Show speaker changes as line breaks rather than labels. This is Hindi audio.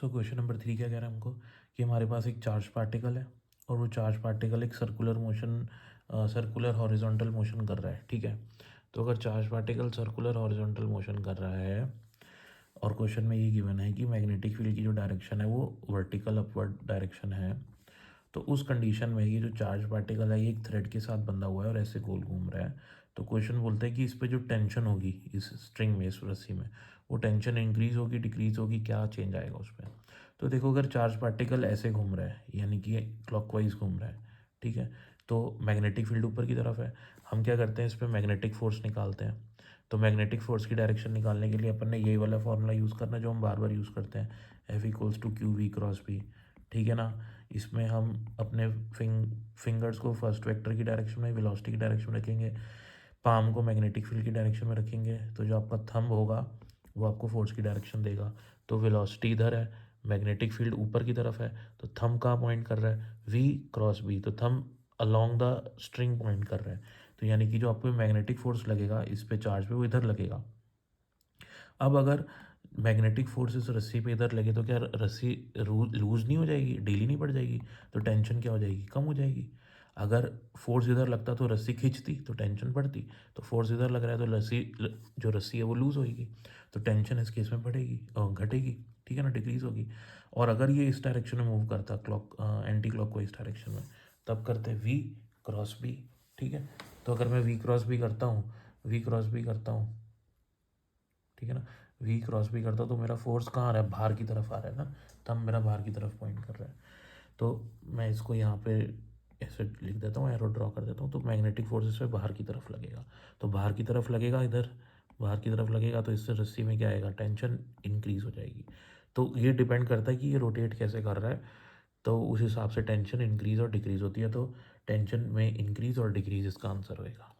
सो क्वेश्चन नंबर 3 क्या कह रहा है हमको कि हमारे पास एक चार्ज पार्टिकल है और वो चार्ज पार्टिकल एक सर्कुलर हॉरिजॉन्टल मोशन कर रहा है। ठीक है, तो अगर charge particle circular horizontal motion कर रहा है और क्वेश्चन में ये गिवन है कि मैग्नेटिक फील्ड की जो डायरेक्शन है वो वर्टिकल अपवर्ड डायरेक्शन है, तो उस कंडीशन में ये जो चार्ज पार्टिकल है ये एक थ्रेड के साथ बंधा हुआ है और ऐसे गोल घूम रहा है। तो क्वेश्चन बोलते हैं कि इस पे जो टेंशन होगी इस स्ट्रिंग में, इस रस्सी में, वो टेंशन इंक्रीज होगी डिक्रीज होगी, क्या चेंज आएगा उस पर। तो देखो, अगर चार्ज पार्टिकल ऐसे घूम रहा है यानी कि क्लॉकवाइज घूम रहा है, ठीक है, तो मैग्नेटिक फील्ड ऊपर की तरफ है। हम क्या करते हैं, इस पर मैग्नेटिक फोर्स निकालते हैं। तो मैग्नेटिक फोर्स की डायरेक्शन निकालने के लिए अपन ने यही वाला फॉर्मूला यूज़ करना है जो हम बार बार यूज़ करते हैं, F=q v×b। ठीक है ना। इसमें हम अपने फिंगर्स को फर्स्ट वेक्टर की डायरेक्शन में, वेलोसिटी की डायरेक्शन में रखेंगे, पाम को मैग्नेटिक फील्ड की डायरेक्शन में रखेंगे। तो जो आपका थंब होगा वो आपको फोर्स की डायरेक्शन देगा। तो वेलोसिटी इधर है, मैग्नेटिक फील्ड ऊपर की तरफ है, तो थंब कहाँ पॉइंट कर रहा है, V×b। तो thumb along the string point कर रहा है। तो यानी कि जो आपको मैग्नेटिक फोर्स लगेगा इस पे चार्ज पे, वो इधर लगेगा। अब अगर मैग्नेटिक फोर्स इस रस्सी पे इधर लगे तो क्या रस्सी लूज नहीं हो जाएगी, ढीली नहीं पड़ जाएगी, तो टेंशन क्या हो जाएगी, कम हो जाएगी। अगर फोर्स इधर लगता तो रस्सी खींचती तो टेंशन बढ़ती, तो फोर्स इधर लग रहा है तो जो रस्सी है वो लूज होगी, तो टेंशन इस केस में बढ़ेगी और घटेगी। ठीक है ना, डिक्रीज होगी। और अगर ये इस डायरेक्शन में मूव करता, एंटी क्लॉक को इस डायरेक्शन में, तब करते V×b। ठीक है, तो अगर मैं V×b करता हूँ, V×b करता हूँ, ठीक है ना, V×b करता हूँ तो मेरा फोर्स कहाँ आ रहा है, बाहर की तरफ आ रहा है ना, तब मेरा बाहर की तरफ पॉइंट कर रहा है। तो मैं इसको यहाँ पे ऐसे लिख देता हूँ, एरो ड्रॉ कर देता हूँ। तो मैग्नेटिक फोर्स इस पर बाहर की तरफ लगेगा, तो बाहर की तरफ लगेगा, इधर बाहर की तरफ लगेगा, तो इससे रस्सी में क्या आएगा, टेंशन इंक्रीज हो जाएगी। तो ये डिपेंड करता है कि ये रोटेट कैसे कर रहा है, तो उस हिसाब से टेंशन इंक्रीज और डिक्रीज होती है। तो टेंशन में इंक्रीज और डिक्रीज इसका आंसर होएगा।